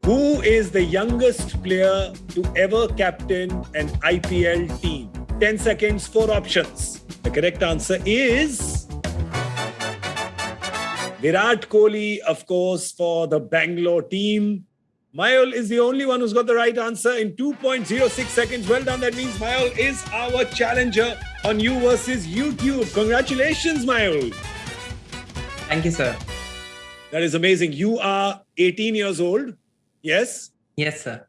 Who is the youngest player to ever captain an IPL team? 10 seconds, 4 options. The correct answer is Virat Kohli, of course, for the Bangalore team. Mayul is the only one who's got the right answer in 2.06 seconds. Well done. That means Mayul is our challenger on You versus YouTube. Congratulations, Mayul. Thank you, sir. That is amazing. You are 18 years old. Yes? Yes, sir.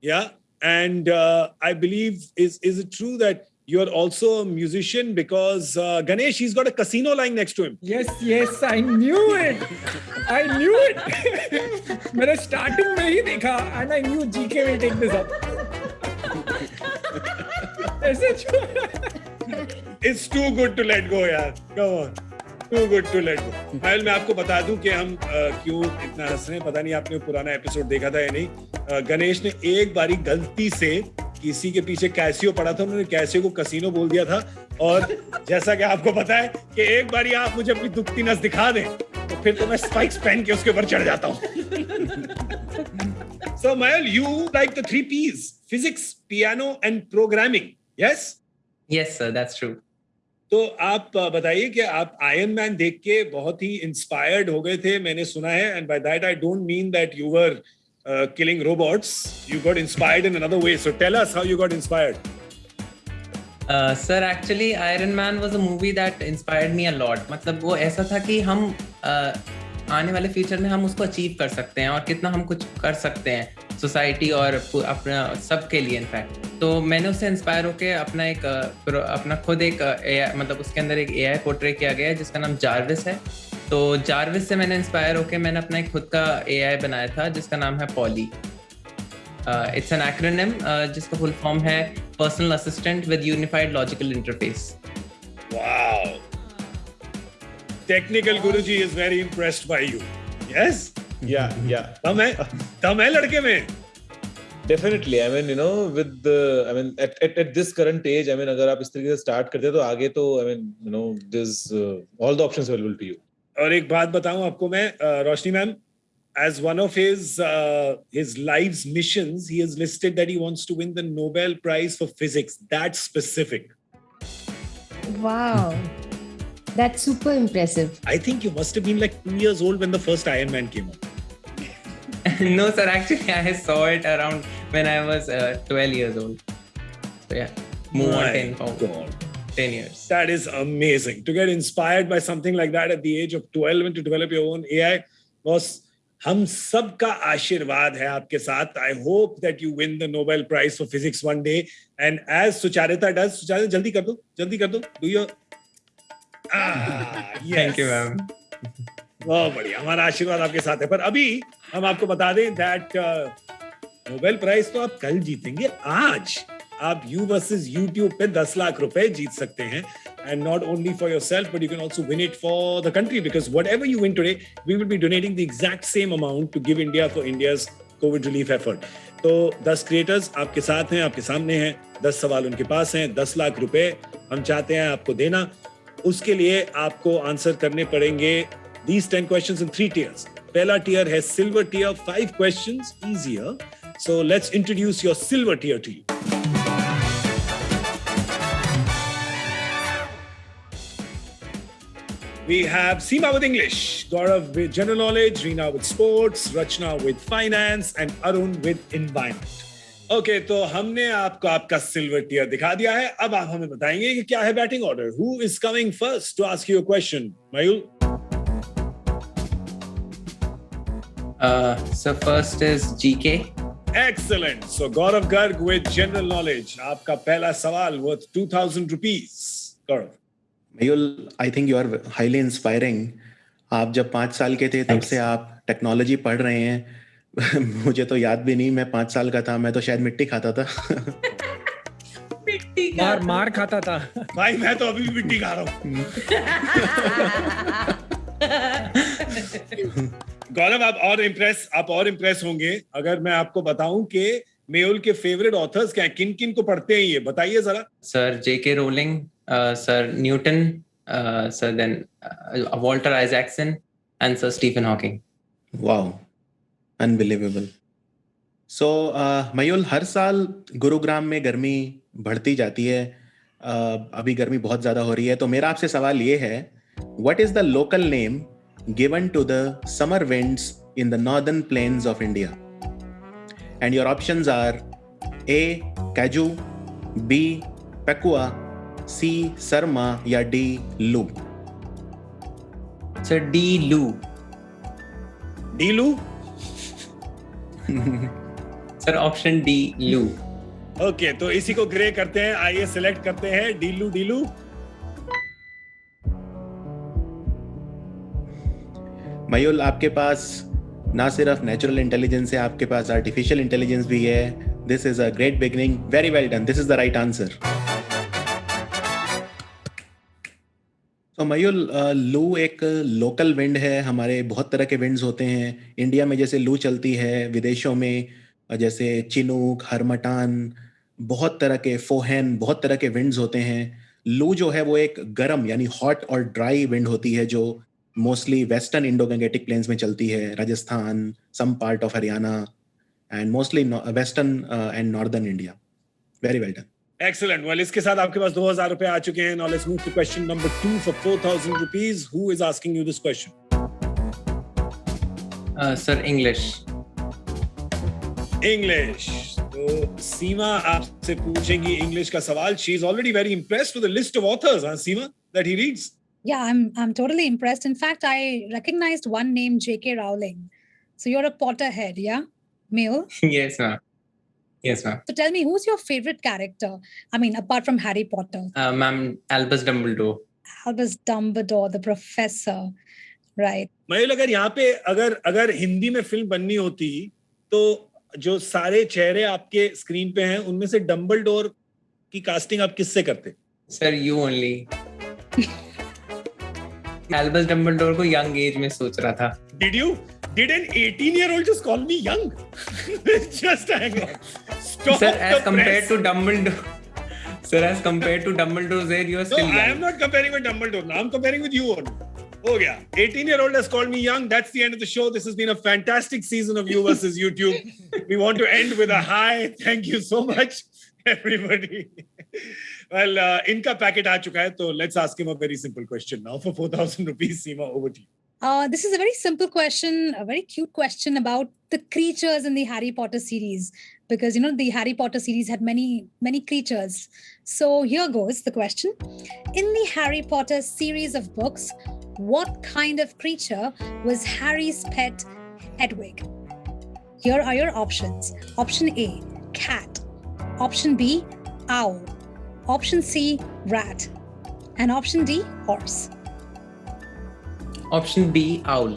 Yeah. And I believe, is it true that you're also a musician? Because Ganesh, he's got a casino lying next to him. Yes, I knew it. मैंने starting में ही देखा, and I knew GK will take this up. It's too good to let go, यार. Come on. Too good to let go. मैं आपको बता दूं कि हम क्यों इतना हंस रहे हैं. पता नहीं आपने पुराना एपिसोड देखा था या नहीं. गणेश ने एक बारी गलती से किसी के पीछे कैसियो पड़ा था, उन्होंने कैसियो को कसीनो बोल दिया था. और जैसा कि आपको पता है कि एक बारी आप मुझे अपनी दुखती नस दिखा दें तो फिर तो मैं स्पाइक्स पहन के उसके ऊपर चढ़ जाता हूँ. So Mayul, you like the 3 P's: physics, piano and programming. Yes? Yes, sir. That's true. तो आप बताइए कि आप आयरन मैन देख के बहुत ही इंस्पायर्ड हो गए थे, मैंने सुना है. And by that I don't mean that you were killing robots. You got inspired in another way. So tell us how you got inspired. Sir, actually, Iron Man was a movie that inspired me a lot. मतलब वो ऐसा था कि हम आने वाले future में हम उसको अचीव कर सकते हैं और कितना हम कुछ कर सकते हैं सोसाइटी और अपना सबके लिए इनफैक्ट. तो मैंने उससे इंस्पायर होकर अपना खुद एक मतलब उसके अंदर एक AI पोर्ट्रे किया गया है जिसका नाम जार्विस है. तो जार्विस से मैंने इंस्पायर होकर मैंने अपना एक खुद का AI बनाया था जिसका नाम है पॉली. इट्स एन एक्रोनिम जिसका फुल फॉर्म है personal assistant with unified logical interface. Wow. Technical Guruji is very impressed by you. Yes? Yeah. दम है लड़के में. Definitely. I mean, with the, at this current age, अगर आप इस तरीके से start करते हैं तो आगे तो, there's all the options available to you. और एक बात बताऊं आपको मैं, रोशनी ma'am, as one of his life's missions, he has listed that he wants to win the Nobel Prize for Physics. That's specific. Wow. That's super impressive. I think you must have been like 2 years old when the first Iron Man came out. No, sir. Actually, I saw it around when I was 12 years old. So yeah, move on 10 years. That is amazing. To get inspired by something like that at the age of 12 and to develop your own AI was हम सब का आशीर्वाद है आपके साथ. I hope that you win the Nobel Prize for Physics one day. And as Sucharita does, Sucharita, जल्दी कर दो. Do your yes. Thank you, ma'am. बहुत बढ़िया. हमारा आशीर्वाद आपके साथ है. पर अभी हम आपको बता दें that नोबेल प्राइज तो आप कल जीतेंगे. आज आप You versus YouTube पे 10 लाख रुपए जीत सकते हैं. And not only for yourself, but you can also win it for the country, because whatever you win today, we will be donating the exact same amount to Give India for India's COVID relief effort. तो 10 creators आपके साथ हैं, आपके सामने हैं. 10 सवाल उनके पास हैं. 10 लाख रुपए हम चाहते हैं आपको देना. उसके लिए आपको आंसर करने पड़ेंगे these 10 questions in 3 tiers. पहला tier है silver tier, 5 questions, easier. So let's introduce your silver tier to you. We have Seema with English, Gaurav with general knowledge, Reena with sports, Rachna with finance, and Arun with environment. Okay, तो हमने आपको आपका silver tier दिखा दिया है. अब आप हमें बताएंगे कि क्या है batting order. Who is coming first to ask you a question? Mayul? So first is GK. Excellent. So Gaurav Garg with general knowledge. आपका पहला सवाल worth 2,000 rupees. Gaurav. Mayul, I think you are highly inspiring. आप जब 5 साल के थे तब से आप टेक्नोलॉजी पढ़ रहे हैं. मुझे तो याद भी नहीं, मैं 5 साल का था, मैं तो शायद मिट्टी खाता था. मार खाता था. भाई मैं तो अभी भी मिट्टी खा रहा हूँ. गौरव, आप और इम्प्रेस होंगे अगर मैं आपको बताऊं कि मेहुल के फेवरेट ऑथर्स क्या हैं. किन किन को पढ़ते हैं ये बताइए जरा. Sir J.K. Rowling, Sir Newton, Sir then Walter Isaacson, and Sir Stephen Hawking. Wow, unbelievable. सो मयूल, हर साल गुरुग्राम में गर्मी बढ़ती जाती है। अभी गर्मी बहुत ज़्यादा हो रही है, तो मेरा आपसे सवाल ये है, what is the local name given to the summer winds in the northern plains of India? And your options are A कैजू, B पेकुआ, सी सरमा या डी लू। सर डी लू। डीलू? सर ऑप्शन डी लू। ओके, तो इसी को ग्रे करते हैं। आइए सिलेक्ट करते हैं डीलू। डीलू मयूल, आपके पास ना सिर्फ नेचुरल इंटेलिजेंस है, आपके पास आर्टिफिशियल इंटेलिजेंस भी है। This is a great beginning, very well done, this is the right answer. तो मयूल, लू एक लोकल विंड है। हमारे बहुत तरह के विंड्स होते हैं इंडिया में। जैसे लू चलती है, विदेशों में जैसे चिनूक, हरमटान, बहुत तरह के फोहन, बहुत तरह के विंड्स होते हैं। लू जो है वो एक गर्म यानी हॉट और ड्राई विंड होती है, जो mostly western Indo Gangetic plains में चलती है, Rajasthan, some part of Haryana and mostly western and northern India. Very well done. Excellent. Well, इसके साथ आपके पास 2000 रुपए आ चुके हैं. Now let's move to question number 2 for 4000 rupees. Who is asking you this question? Sir, English. English. तो सीमा आपसे पूछेंगी English का सवाल. She is already very impressed with the list of authors, huh, Seema, that he reads. Yeah, I'm totally impressed. In fact, I recognized one name, J.K. Rowling. So you're a Potterhead, yeah, Mehul? Yes, ma'am. Yes, ma'am. So tell me, who's your favorite character? I mean, apart from Harry Potter. Ma'am, Albus Dumbledore. Albus Dumbledore, the professor, right? मयूल, अगर यहाँ पे अगर हिंदी में film बननी होती तो जो सारे चेहरे आपके स्क्रीन पे हैं उनमें से डम्बलडोर की कास्टिंग आप किससे करते? Sir, you only. Albus Dumbledore को young age में सोच रहा था. Did an 18-year-old just call me young? Just hang on. Stop. Sir, the as compared press. to Dumbledore. Sir, as compared to Dumbledore's age, you are No, still young. I am not comparing with Dumbledore. Now I'm comparing with you only. Oh yeah, 18-year-old has called me young. That's the end of the show. This has been a fantastic season of You versus YouTube. We want to end with a high. Thank you so much, everybody. Well, इनका packet आ चुका है, तो let's ask him a very simple question now for 4,000 rupees. Seema, over to you. This is a very simple question, a very cute question about the creatures in the Harry Potter series, because the Harry Potter series had many creatures. So here goes the question. In the Harry Potter series of books, what kind of creature was Harry's pet Hedwig? Here are your options. Option A, cat. Option B, owl. Option C, rat. And option D, horse. Option B, owl.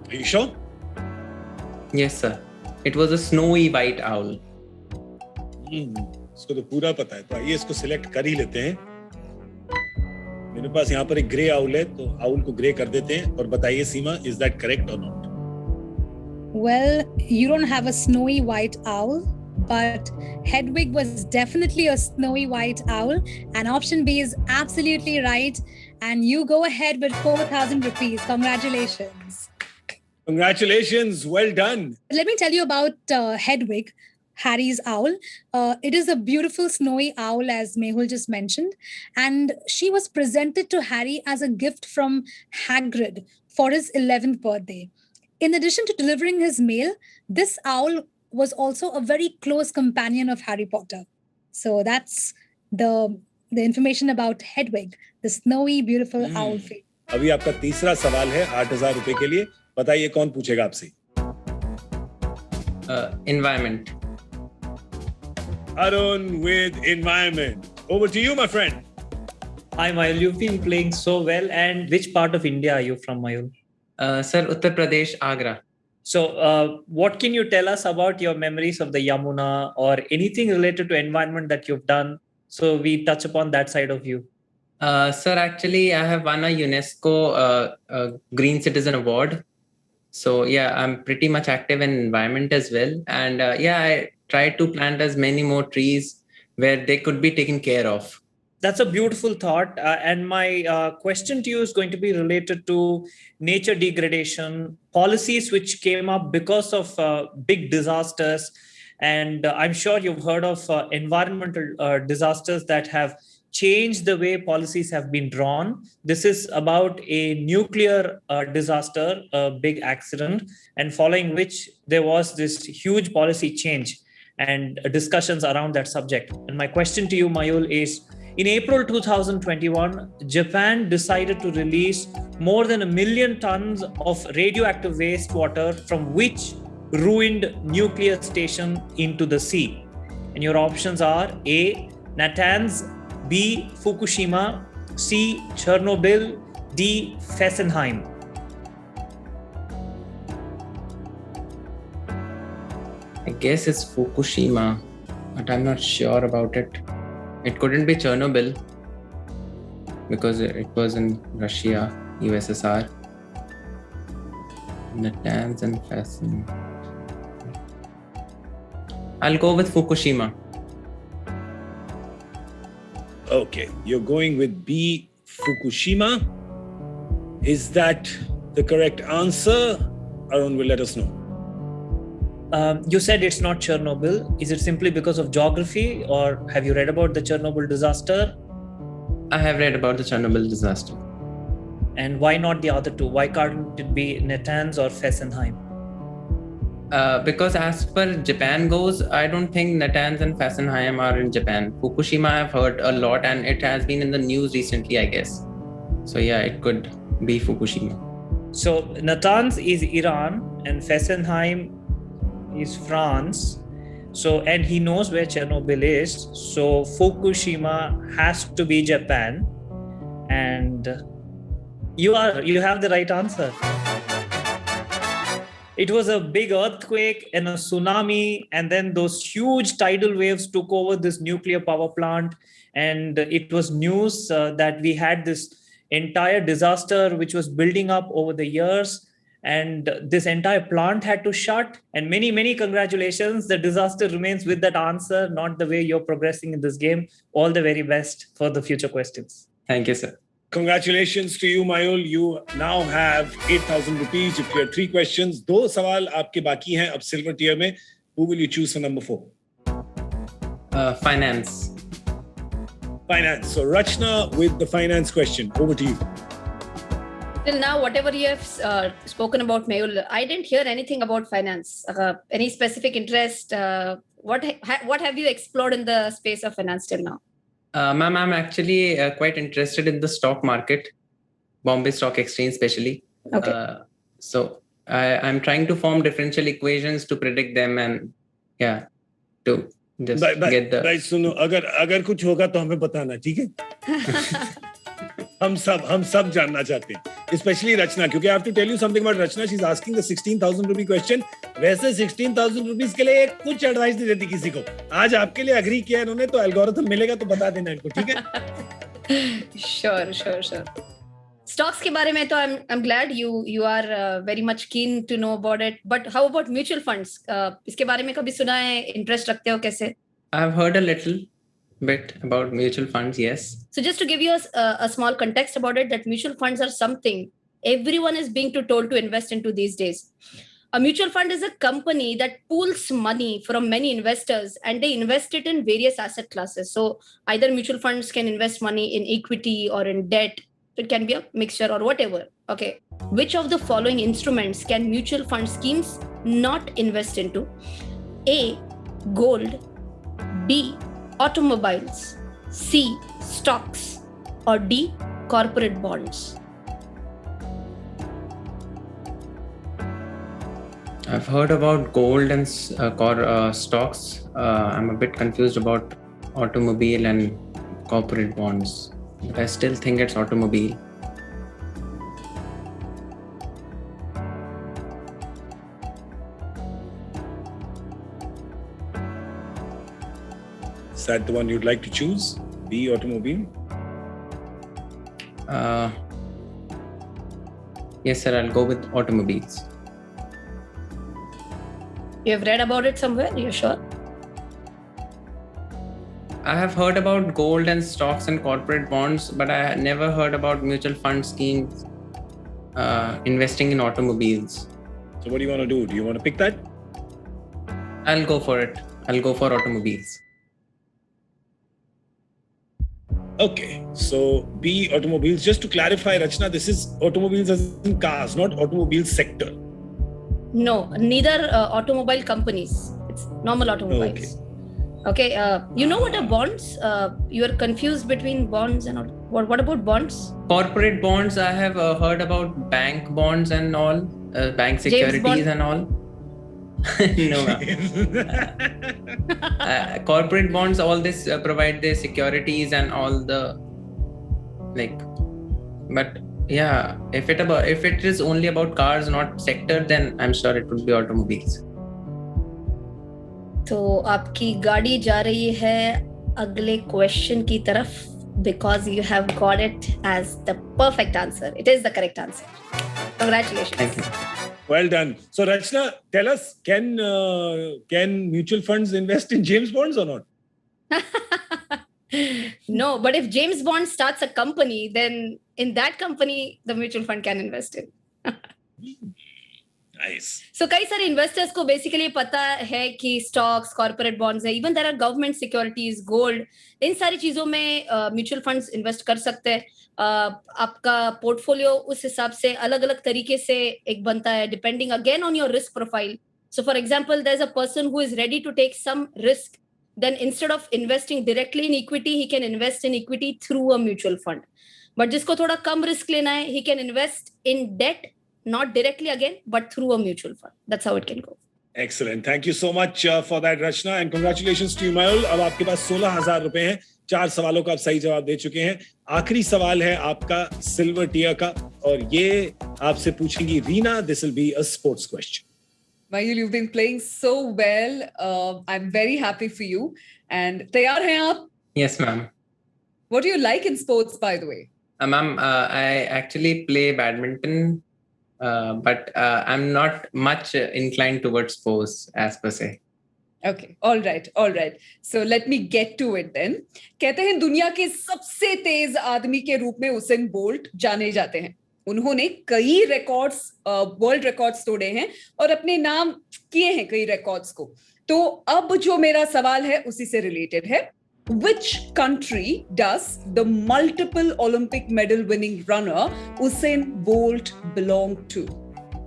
Are you sure? Yes, sir. It was a snowy white owl. इसको तो पूरा पता है, तो आइए इसको select कर ही लेते हैं. मेरे पास यहाँ पर एक ग्रे आउल है, तो आउल को ग्रे कर देते हैं और बताइए सीमा, is that correct or not? Well, you don't have a snowy white owl, but Hedwig was definitely a snowy white owl, and option B is absolutely right. And you go ahead with 4,000 rupees. Congratulations. Congratulations, well done. Let me tell you about Hedwig, Harry's owl. It is a beautiful snowy owl, as Mehul just mentioned, and she was presented to Harry as a gift from Hagrid for his 11th birthday. In addition to delivering his mail, this owl was also a very close companion of Harry Potter. So that's the information about Hedwig, the snowy, beautiful owl fairy. अभी आपका तीसरा सवाल है 8,000 रुपए के लिए. बताइए कौन पूछेगा आपसे? Environment. Arun with environment. Over to you, my friend. Hi, Mayul. You've been playing so well. And which part of India are you from, Mayul? Sir, Uttar Pradesh, Agra. So, what can you tell us about your memories of the Yamuna or anything related to environment that you've done? So, we touch upon that side of you. Sir, actually, I have won a UNESCO Green Citizen Award. So, yeah, I'm pretty much active in environment as well. And I try to plant as many more trees where they could be taken care of. That's a beautiful thought. And my question to you is going to be related to nature degradation, policies which came up because of big disasters. And I'm sure you've heard of environmental disasters that have changed the way policies have been drawn. This is about a nuclear disaster, a big accident, and following which there was this huge policy change and discussions around that subject. And my question to you, Mayul, is in April 2021, Japan decided to release more than 1 million tons of radioactive wastewater from which ruined nuclear station into the sea. And your options are A, Natanz, B, Fukushima, C, Chernobyl, D, Fessenheim. I guess it's Fukushima, but I'm not sure about it. It couldn't be Chernobyl because it was in Russia, USSR. Natanz and Fessenheim. I'll go with Fukushima. Okay, you're going with B, Fukushima. Is that the correct answer? Arun will let us know. You said it's not Chernobyl. Is it simply because of geography, or have you read about the Chernobyl disaster? I have read about the Chernobyl disaster. And why not the other two? Why can't it be Natanz or Fessenheim? Because as per Japan goes, I don't think Natanz and Fessenheim are in Japan. Fukushima I've heard a lot and it has been in the news recently, I guess. So yeah, it could be Fukushima. So Natanz is Iran and Fessenheim is France. So, and he knows where Chernobyl is. So Fukushima has to be Japan. And you have the right answer. It was a big earthquake and a tsunami, and then those huge tidal waves took over this nuclear power plant. And it was news that we had this entire disaster which was building up over the years. And this entire plant had to shut. And many, many congratulations. The disaster remains with that answer, not the way you're progressing in this game. All the very best for the future questions. Thank you, sir. Congratulations to you, Mayul. You now have 8,000 rupees. You cleared 3 questions. 2 सवाल आपके बाकी हैं अब silver tier में. Who will you choose for number 4? Finance. finance. So Rachna with the finance question. Over to you. Till now, whatever you have spoken about Mehul, I didn't hear anything about finance. Any specific interest? What have you explored in the space of finance till now? Ma'am, I'm actually quite interested in the stock market, Bombay Stock Exchange especially. Okay. So I'm trying to form differential equations to predict them and to just get the... भाई सुनो, अगर कुछ होगा तो हमें बताना, ठीक है? हम सब जानना चाहते हैं, especially Rachna, क्योंकि I have to tell you something about Rachna. She's asking the 16,000 rupee question. वैसे 16,000 rupees के लिए कुछ एडवाइस नहीं देती किसी को. आज आपके लिए agree किया इन्होंने, तो एल्गोरिथम मिलेगा तो बता देना इनको, ठीक है? Sure. Stocks के बारे में तो I'm glad you are very much keen to know about it. But how about mutual funds? इसके बारे में कभी सुना है? Interest रखते हो कैसे? I've heard a little bit about mutual funds, yes. So just to give you a small context about it, that mutual funds are something everyone is being told to invest into these days. A mutual fund is a company that pools money from many investors and they invest it in various asset classes. So either mutual funds can invest money in equity or in debt. It can be a mixture or whatever. Okay. Which of the following instruments can mutual fund schemes not invest into? A, gold. B, automobiles. C, stocks. Or D, corporate bonds. I've heard about gold and stocks. I'm a bit confused about automobile and corporate bonds, but I still think it's automobile. Is that the one you'd like to choose? B, automobile? Yes, sir. I'll go with automobiles. You have read about it somewhere? You're sure? I have heard about gold and stocks and corporate bonds, but I never heard about mutual fund schemes investing in automobiles. So what do you want to do? Do you want to pick that? I'll go for it. I'll go for automobiles. Okay, so B, automobiles. Just to clarify, Rachna, this is automobiles as in cars, not automobile sector. No, neither automobile companies. It's normal automobiles. Okay. You know what are bonds? You are confused between bonds and what about bonds? Corporate bonds, I have heard about bank bonds and all, bank securities and all. No, corporate bonds, all this provide the securities and all the but yeah, if it is only about cars, not sector, then I'm sure it would be automobiles. तो आपकी गाड़ी जा रही है अगले question की तरफ because you have got it as the perfect answer. It is the correct answer. Congratulations. Thank you. Well done. So Rachna, tell us, can mutual funds invest in James Bonds or not? No, but if James Bond starts a company, then in that company, the mutual fund can invest in. Nice. So कई सारे investors को basically पता है कि stocks, corporate bonds है, even there are government securities, gold, इन सारी चीजों में mutual funds invest कर सकते हैं. आपका portfolio उस हिसाब से अलग-अलग तरीके से एक बनता है, depending again on your risk profile. So for example, there's a person who is ready to take some risk. Then instead of investing directly in equity, he can invest in equity through a mutual fund. But जिसको थोड़ा कम risk लेना है, he can invest in debt, not directly again, but through a mutual fund. That's how it can go. Excellent. Thank you so much for that, Rachna, and congratulations to you, Mayul. अब आपके पास 16,000 रुपए हैं. 4 सवालों का आप सही जवाब दे चुके हैं. आखिरी सवाल है आपका सिल्वर टियर का, और ये आपसे पूछेंगी Reena. This will be a sports question. Mayul, you've been playing so well. I'm very happy for you. And तैयार हैं आप? Yes, ma'am. What do you like in sports, by the way? Ma'am, I actually play badminton, but I'm not much inclined towards sports as per se. Okay, all right. So let me get to it then. कहते हैं दुनिया के सबसे तेज आदमी के रूप में Usain bolt जाने जाते हैं. उन्होंने कई रिकॉर्ड्स, वर्ल्ड रिकॉर्ड्स तोड़े हैं और अपने नाम किए हैं कई रिकॉर्ड्स को. तो अब जो मेरा सवाल है उसी से रिलेटेड है. Which country does the multiple Olympic medal winning runner Usain Bolt belong to?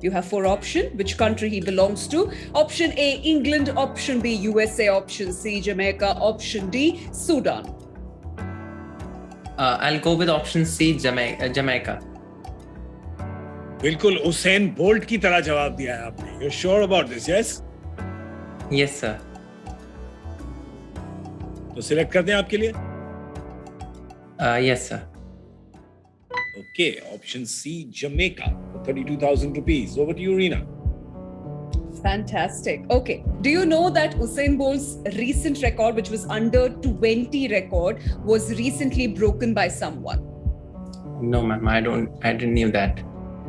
You have 4 options. Which country he belongs to? Option A, England. Option B, USA. Option C, Jamaica. Option D, Sudan. I'll go with option C, Jamaica. बिल्कुल Usain bolt की तरह जवाब दिया है आपने. You're sure about this, yes? Yes, sir. तो select कर दें आपके लिए. Yes, sir. Okay, option C, Jamaica, for 32,000 rupees. Over to you, Reena. Fantastic. Okay. Do you know that Usain Bolt's recent record, which was under 20 record, was recently broken by someone? No, ma'am. I didn't know that.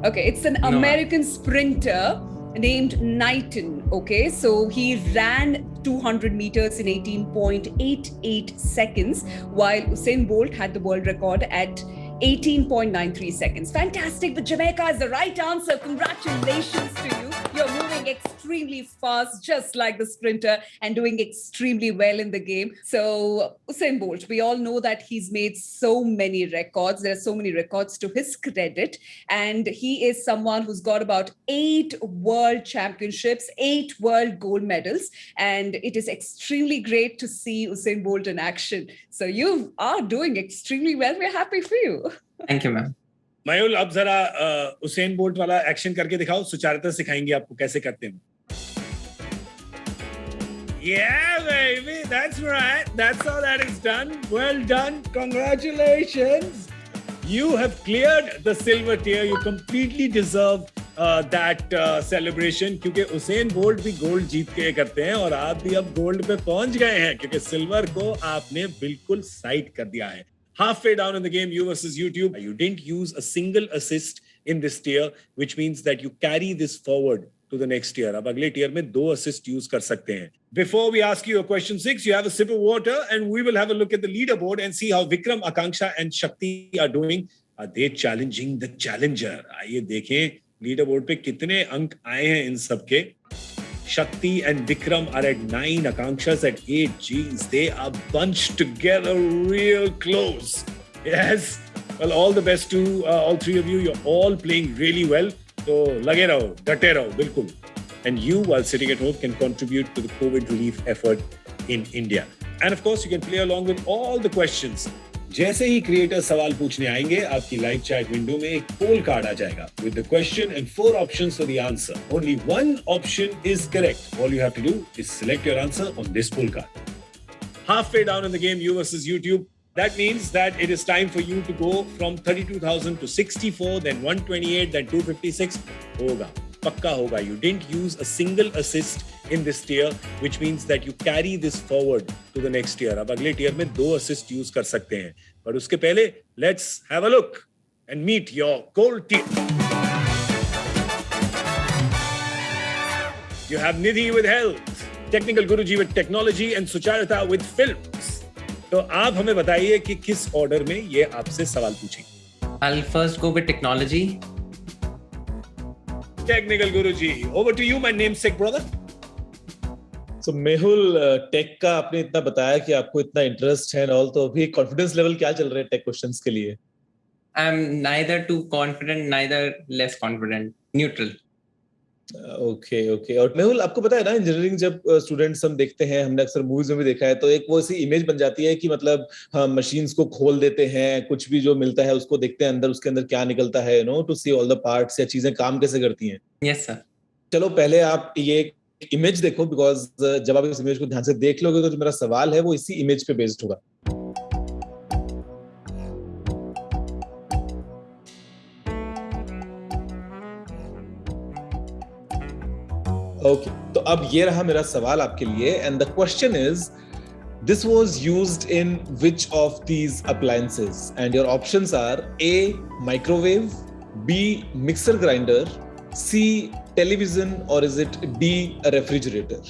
Okay, it's an American sprinter named Knighton. Okay, so he ran 200 meters in 18.88 seconds, while Usain Bolt had the world record at 18.93 seconds. Fantastic, but Jamaica is the right answer. Congratulations to you. You're moving extremely fast, just like the sprinter, and doing extremely well in the game. So, Usain Bolt, we all know that he's made so many records. There are so many records to his credit. And he is someone who's got about 8 world championships, 8 world gold medals. And it is extremely great to see Usain Bolt in action. So you are doing extremely well. We're happy for you. Thank you, ma'am. मयूल, अब जरा Usain bolt वाला action करके दिखाओ. सुचारिता सिखाएंगे आपको कैसे करते हैं. Yeah, baby, that's right. That's how that is done. Well done. Congratulations. You have cleared the silver tier. You completely deserve that celebration, क्योंकि उसेन बोल्ट भी गोल्ड जीत के करते हैं और आप भी अब गोल्ड पे पहुंच गए हैं, क्योंकि सिल्वर को आपने बिल्कुल साइड कर दिया है. Halfway down in the game, you versus YouTube, you didn't use a single assist in this tier, which means that you carry this forward to the next tier. अब अगले tier में 2 assist use कर सकते हैं. Before we ask you a question 6, you have a sip of water and we will have a look at the leaderboard and see how Vikram, Akanksha and Shakti are doing. Are they challenging the challenger? आइए देखें leaderboard पे कितने अंक आए हैं इन सबके. Shakti and Vikram are at 9, Akanksha's at 8. Geez, they are bunched together real close. Yes. Well, all the best to all three of you. You're all playing really well. So लगे रहो, डटे रहो, बिल्कुल. And you, while sitting at home, can contribute to the COVID relief effort in India. And of course, you can play along with all the questions. जैसे ही creators सवाल पूछने आएंगे, आपकी live chat window में एक poll card आ जाएगा with the question and 4 options for the answer. Only one option is correct. All you have to do is select your answer on this poll card. Halfway down in the game, you versus YouTube. That means that it is time for you to go from 32,000 to 64, then 128, then 256. होगा. Pakka hoga. You didn't use a single assist in this tier, which means that you carry this forward to the next tier. अब अगले tier में 2 assist use कर सकते हैं. पर उसके पहले, let's have a look and meet your gold tier. You have Nidhi with health, Technical Guruji with technology and Sucharita with films. तो आप हमें बताइए कि किस order में ये आपसे सवाल पूछेंगे. I'll first go with technology. Technical Guruji, over to you, my namesake brother. So Mehul, tech का आपने इतना बताया कि आपको इतना इंटरेस्ट है और तो अभी कॉन्फिडेंस लेवल क्या चल रहा है टेक क्वेश्चंस के लिए? I'm neither too confident, neither less confident. Neutral. Okay. और मेहुल, आपको पता है ना, इंजीनियरिंग जब स्टूडेंट्स हम देखते हैं, हमने अक्सर मूवीज में भी देखा है, तो एक वो ऐसी इमेज बन जाती है कि मतलब हम मशीन्स को खोल देते हैं, कुछ भी जो मिलता है उसको देखते हैं अंदर, उसके अंदर क्या निकलता है, to see all the parts या चीजें काम कैसे करती हैं. Yes sir. चलो पहले आप ये इमेज देखो, बिकॉज जब आप इस इमेज को ध्यान से देख लोगे तो जो मेरा सवाल है वो इसी इमेज पे बेस्ड होगा. ओके, तो अब ये रहा मेरा सवाल आपके लिए, and the question is, this was used in which of these appliances? And your options are A microwave, B mixer grinder, C television, or is it D a refrigerator?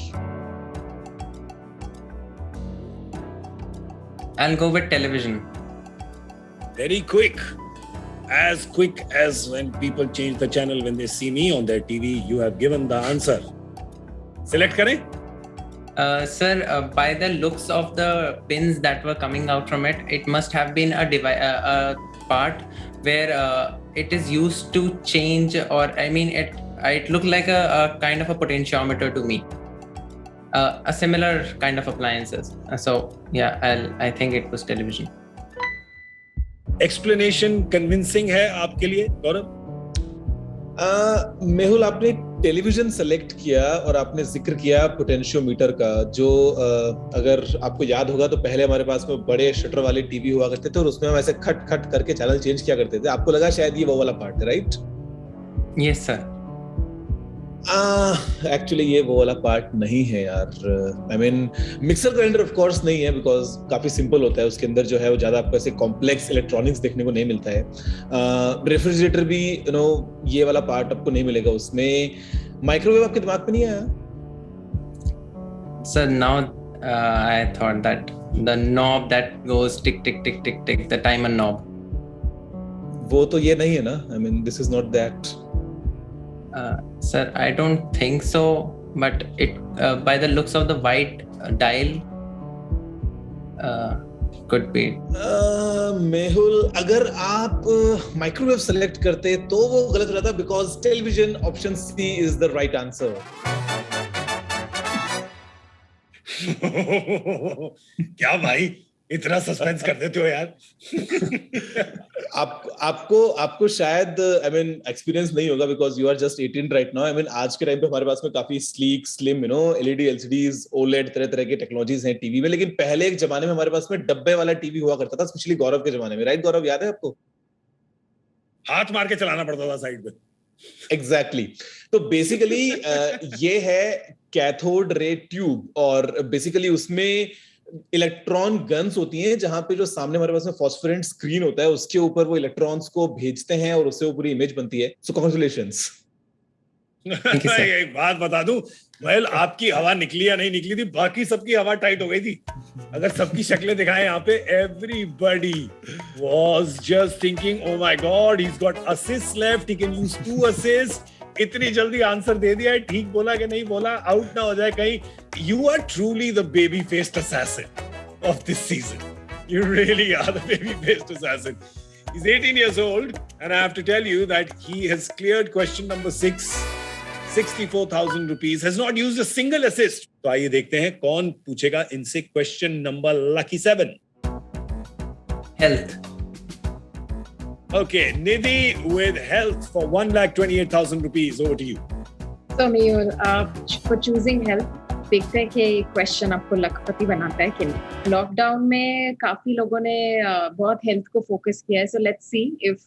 I'll go with television. Very quick. As quick as when people change the channel when they see me on their TV, you have given the answer. Select करें? Sir, by the looks of the pins that were coming out from it, it must have been a part where it is used to change, or I mean, it looked like a kind of a potentiometer to me. A similar kind of appliances. So yeah, I think it was television. Explanation convincing है आपके लिए, गौरव? मेहुल, आपने television select किया और आपने जिक्र किया potentiometer का, जो अगर आपको याद होगा तो पहले हमारे पास में बड़े शटर वाले टीवी हुआ करते थे और उसमें हम ऐसे खट खट करके चैनल चेंज किया करते थे. आपको लगा शायद ये वो वाला पार्ट है, राइट? Yes sir. एक्चुअली ये वो वाला पार्ट नहीं है यार. I mean, mixer grinder of course नहीं है, बिकॉज काफी सिंपल होता है, उसके अंदर जो है वो ज्यादा आपको ऐसे कॉम्प्लेक्स इलेक्ट्रॉनिक्स देखने को नहीं मिलता है. रेफ्रिजरेटर भी ये वाला पार्ट आपको नहीं मिलेगा उसमें. माइक्रोवेव आपके दिमाग में नहीं आया? So now I thought that the knob that goes tick tick tick tick tick, the timer knob. वो तो ये नहीं है ना. I mean, this is not that. Sir, I don't think so, but it by the looks of the white dial, could be. Mehul, अगर आप microwave select करते तो वो गलत हो जाता, because television option C is the right answer. क्या भाई, इतना सस्पेंस कर देते हो यार. आपको शायद आई मीन एक्सपीरियंस नहीं होगा, because you are just 18 right now. I mean, आज के टाइम पे हमारे पास में काफी sleek, slim, LED, LCDs, OLED, तरह तरह की टेक्नोलॉजीज हैं टीवी में. लेकिन पहले एक जमाने में हमारे पास में डब्बे वाला टीवी हुआ करता था, स्पेशली गौरव के जमाने में, राइट गौरव? याद है आपको? हाथ मार के चलाना पड़ता था साइड पे. एग्जैक्टली. तो बेसिकली ये है कैथोड रे ट्यूब, और बेसिकली उसमें इलेक्ट्रॉन गन्स होती हैं, जहां पे जो सामने हमारे पास में फॉस्फोरेंट स्क्रीन होता है, उसके ऊपर वो इलेक्ट्रॉन्स को भेजते हैं और उससे वो पूरी इमेज बनती है. सो कांग्रेचुलेशंस. Thank you, sir. एक बात बता दूं, वेल आपकी हवा निकली या नहीं निकली थी, बाकी सबकी हवा टाइट हो गई थी. अगर सबकी शक्लें दिखाएं यहाँ पे, everybody was just thinking, oh my God, he's got assists left, he can use 2 assists. इतनी जल्दी आंसर दे दिया है, ठीक बोला कि नहीं बोला, आउट ना हो जाए कहीं. You are truly the baby-faced assassin of this season. You really are the baby-faced assassin. He's 18 years old, and I have to tell you that he has cleared question number 6, 64,000 rupees, has not used a single assist. तो आइए देखते हैं कौन पूछेगा इनसे question number lucky 7. Health. Okay, Nidhi with health for 1,28,000 rupees. Over to you. So Mehul, for choosing health, देखते हैं कि क्वेश्चन आपको लखपति बनाता है कि नहीं. लॉकडाउन में काफी लोगों ने बहुत हेल्थ को फोकस किया है. So let's see if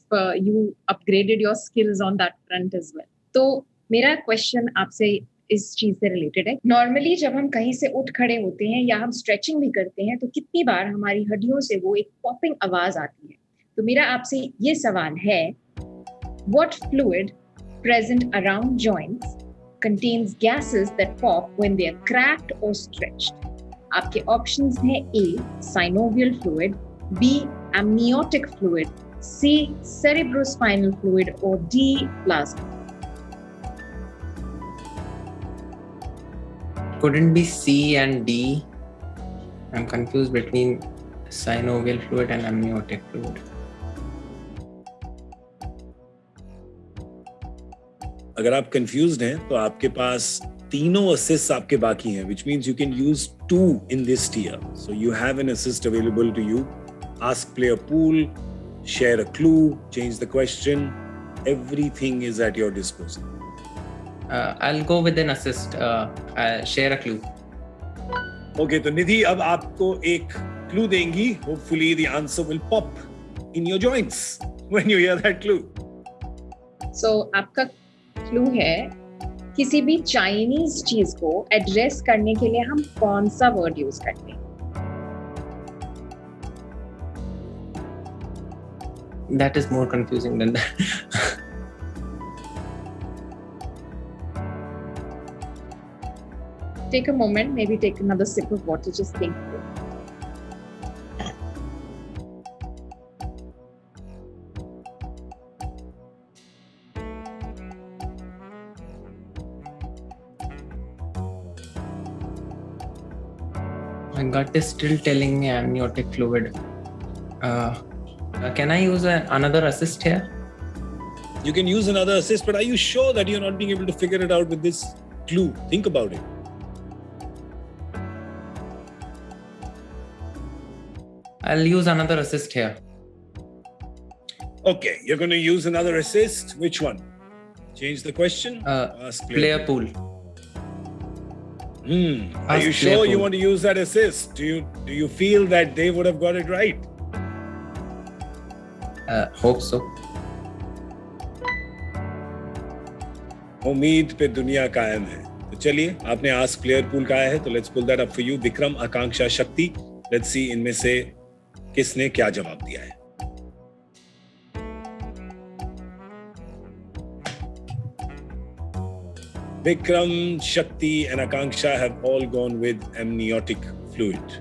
you upgraded your skills on that front as well. तो मेरा क्वेश्चन आपसे इस चीज से रिलेटेड है. नॉर्मली जब हम कहीं से उठ खड़े होते हैं या हम स्ट्रेचिंग भी करते हैं तो कितनी बार हमारी हड्डियों से वो एक पॉपिंग आवाज आती है. तो मेरा आपसे ये सवाल है, what fluid present around joints contains gases that pop when they are cracked or stretched. आपके options हैं A. synovial fluid, B. amniotic fluid, C. cerebrospinal fluid, or D. plasma. Couldn't be C and D. I'm confused between synovial fluid and amniotic fluid. अगर आप confused हैं तो आपके पास तीनों assist आपके बाकी हैं, which means you can use 2 in this tier. So you have an assist available to you. Ask, play a pool, share a clue, change the question. Everything is at your disposal. I'll go with an assist. Share a clue. Okay, तो निधि अब आपको एक clue देंगी. Hopefully the answer will pop in your joints when you hear that clue. So आपका clue है, किसी भी Chinese चीज को एड्रेस करने के लिए हम कौन सा वर्ड यूज करते हैं. That is more confusing than that. Take a moment, maybe take another sip of water, just think through. My gut is still telling me amniotic fluid. Can I use another assist here? You can use another assist, but are you sure that you're not being able to figure it out with this clue? Think about it. I'll use another assist here. Okay, you're going to use another assist. Which one? Change the question? Ask Player pool. Are you sure you want to use that assist? Do you feel that they would have got it right? Hope so. उम्मीद पे दुनिया कायम है. तो चलिए, आपने ask player pool का है, तो let's pull that up for you. Vikram, Akanksha, Shakti, let's सी इनमें से किसने क्या जवाब दिया है. Vikram, Shakti, and Akanksha have all gone with amniotic fluid.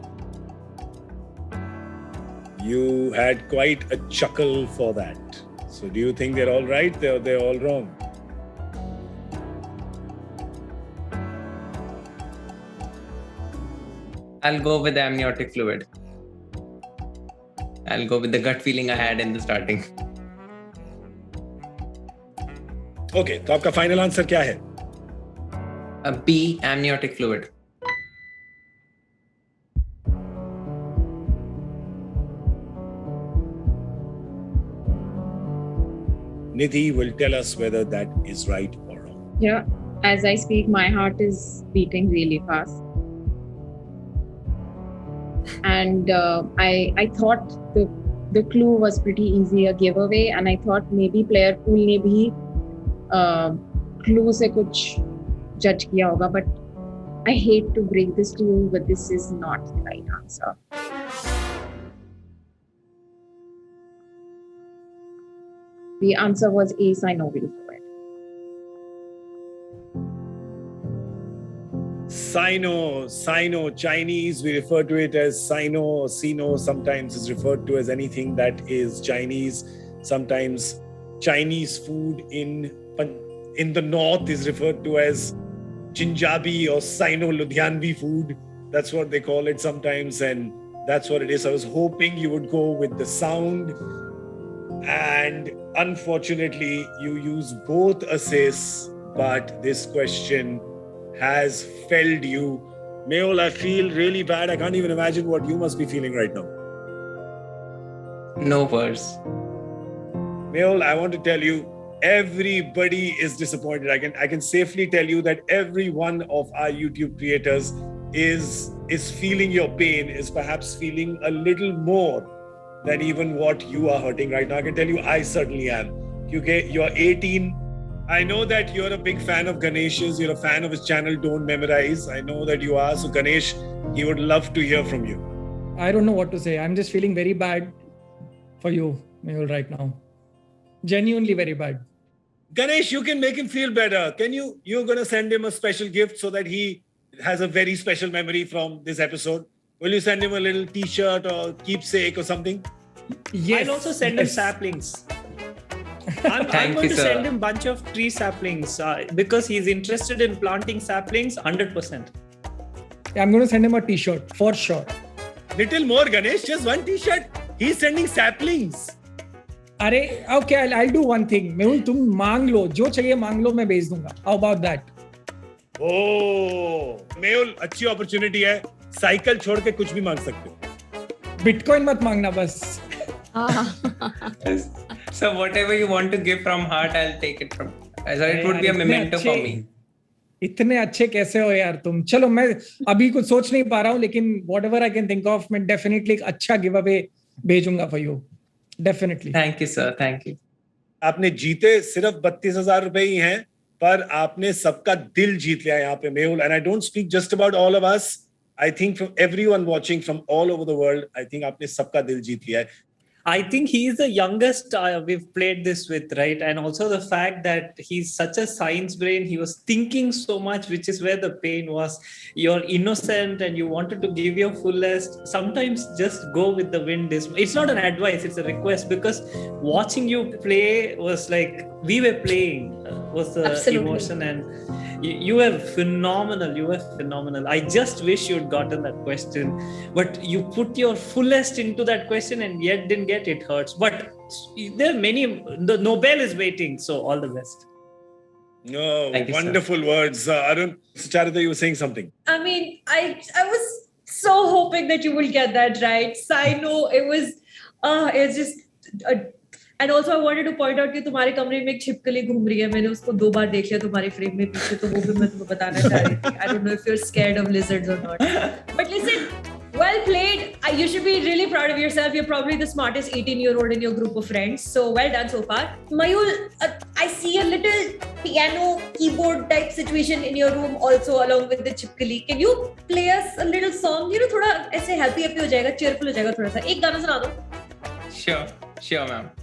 You had quite a chuckle for that. So, do you think they're all right or they're all wrong? I'll go with the amniotic fluid. I'll go with the gut feeling I had in the starting. Okay, तो आपका final answer क्या है? B, amniotic fluid. Nidhi will tell us whether that is right or wrong. Yeah, as I speak, my heart is beating really fast. And I thought the clue was pretty easy, a giveaway, and I thought maybe player pool ने भी clue से कुछ judge किया होगा, but I hate to break this to you, but this is not the right answer. The answer was A, synovial fluid. Sino, Chinese, we refer to it as Sino or Sino. Sometimes is referred to as anything that is Chinese. Sometimes Chinese food in the north is referred to as Punjabi or Sino-Ludhianvi food. That's what they call it sometimes, and that's what it is. I was hoping you would go with the sound, and unfortunately, you use both assists, but this question has failed you. Mehul, I feel really bad. I can't even imagine what you must be feeling right now. No words. Mehul, I want to tell you, everybody is disappointed. I can safely tell you that every one of our YouTube creators is feeling your pain, is perhaps feeling a little more than even what you are hurting right now. I can tell you, I certainly am. Okay, you're 18. I know that you're a big fan of Ganesh's. You're a fan of his channel, Don't Memorize. I know that you are. So Ganesh, he would love to hear from you. I don't know what to say. I'm just feeling very bad for you, Mehul, right now. Genuinely very bad. Ganesh, you can make him feel better. You're going to send him a special gift so that he has a very special memory from this episode. Will you send him a little t-shirt or keepsake or something? Yes. I'll also send him saplings. I'm going to send him a bunch of tree saplings because he's interested in planting saplings 100%. Yeah, I'm going to send him a t-shirt for sure. Little more, Ganesh. Just one t-shirt. He's sending saplings. अरे okay, I'll do one thing. Mehul तुम मांग लो, जो चाहिए मांग लो, मैं भेज दूंगा. How about that? Oh, Mehul अच्छी opportunity है. साइकिल छोड़ के कुछ भी मांग सकते हो. Bitcoin मत मांगना बस. So whatever you want to give from heart, I'll take it from. So it would be a memento for me. इतने अच्छे कैसे हो यार तुम? चलो मैं अभी कुछ सोच नहीं पा रहा हूँ, लेकिन whatever I can think of, मैं definitely एक अच्छा giveaway भेजूंगा for you. Definitely. Thank you, sir. Thank you. आपने जीते सिर्फ 32,000 रुपए ही हैं, पर आपने सबका दिल जीत लिया यहाँ पे Mehul. And I don't speak just about all of us. I think from everyone watching from all over the world, I think आपने सबका दिल जीत लिया है. I think he's the youngest we've played this with, right? And also the fact that he's such a science brain, he was thinking so much, which is where the pain was. You're innocent and you wanted to give your fullest. Sometimes just go with the wind. It's not an advice, it's a request, because watching you play was like we were playing, was the Absolutely. emotion, and you were phenomenal. You were phenomenal. I just wish you'd gotten that question, but you put your fullest into that question and yet didn't get it. Hurts, but there are many. The Nobel is waiting, so all the best. No, Thank you, wonderful words. Arun, Charita, you were saying something. I mean, I was so hoping that you will get that right. Sino, it's just. And also I wanted to point out कि तुम्हारे कमरे में एक छिपकली घूम रही है. मैंने उसको 2 बार देख लिया तुम्हारे फ्रेम में पीछे, तो वो भी मैं तुम्हें बताना चाह रही थी. I don't know if you're scared of lizards or not. But listen, well played. You should be really proud of yourself. You're probably the smartest 18-year-old in your group of friends. So well done so far. Mayul, I see a little piano keyboard type situation in your room also along with the chipkali. Can you play us a little song? You know, थोड़ा ऐसे happy हो जाएगा, cheerful हो जाएगा थोड़ा सा. एक गाना सुना दो. Sure, ma'am.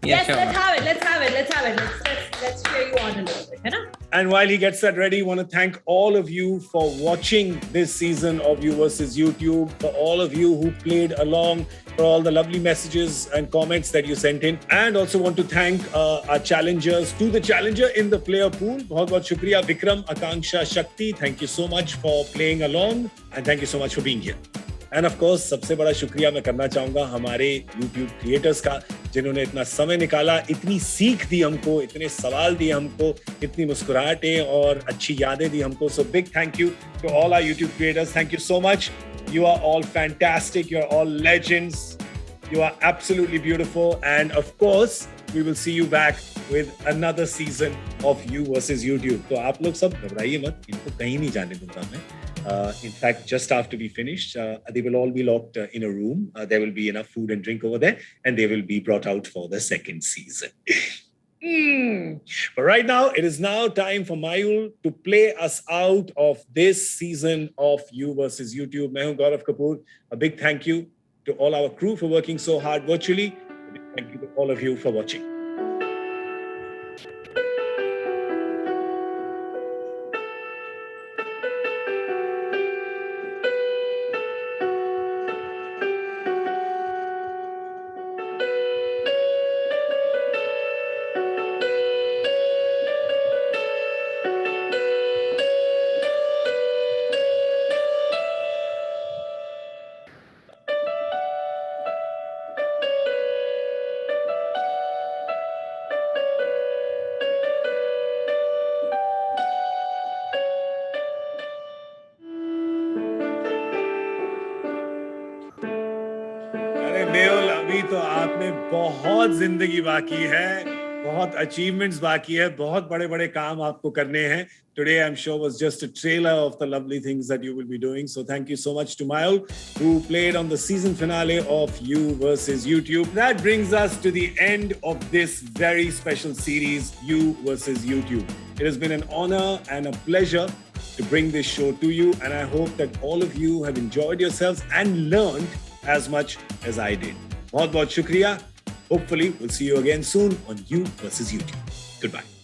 Yes, sure. Let's have it. Let's cheer you on a little bit, है ना? And while he gets that ready, I want to thank all of you for watching this season of You vs. YouTube, for all of you who played along, for all the lovely messages and comments that you sent in. And also want to thank our challengers, to the challenger in the player pool. बहुत shukriya, Vikram, Akanksha, Shakti. Thank you so much for playing along. And thank you so much for being here. End of course सबसे बड़ा शुक्रिया मैं करना चाहूंगा हमारे YouTube creators का, जिन्होंने इतना समय निकाला, इतनी सीख दी हमको, इतने सवाल दिए हमको, इतनी मुस्कुराहटें और अच्छी यादें दी हमको. So big thank you to all our YouTube creators. Thank you so much. You are all fantastic. You are all legends. You are absolutely beautiful. And of course, we will see you back with another season of You vs. YouTube. तो आप लोग सब घबराइए मत, इनको कहीं नहीं जाने दूंगा मैं. In fact, just after we finish, they will all be locked in a room. There will be enough food and drink over there, and they will be brought out for the second season. But right now, it is now time for Mayul to play us out of this season of You vs. YouTube. मैं हूं Gaurav Kapoor. A big thank you to all our crew for working so hard virtually. A big thank you to all of you for watching. बहुत जिंदगी बाकी है, बहुत achievements बाकी है, बहुत बड़े-बड़े काम आपको करने हैं. Today, I'm sure, was just a trailer of the lovely things that you will be doing. So thank you so much to Mayul, who played on the season finale of You versus YouTube. That brings us to the end of this very special series, You versus YouTube. It has been an honor and a pleasure to bring this show to you. And I hope that all of you have enjoyed yourselves and learned as much as I did. बहुत बहुत शुक्रिया. Hopefully, we'll see you again soon on You versus YouTube. Goodbye.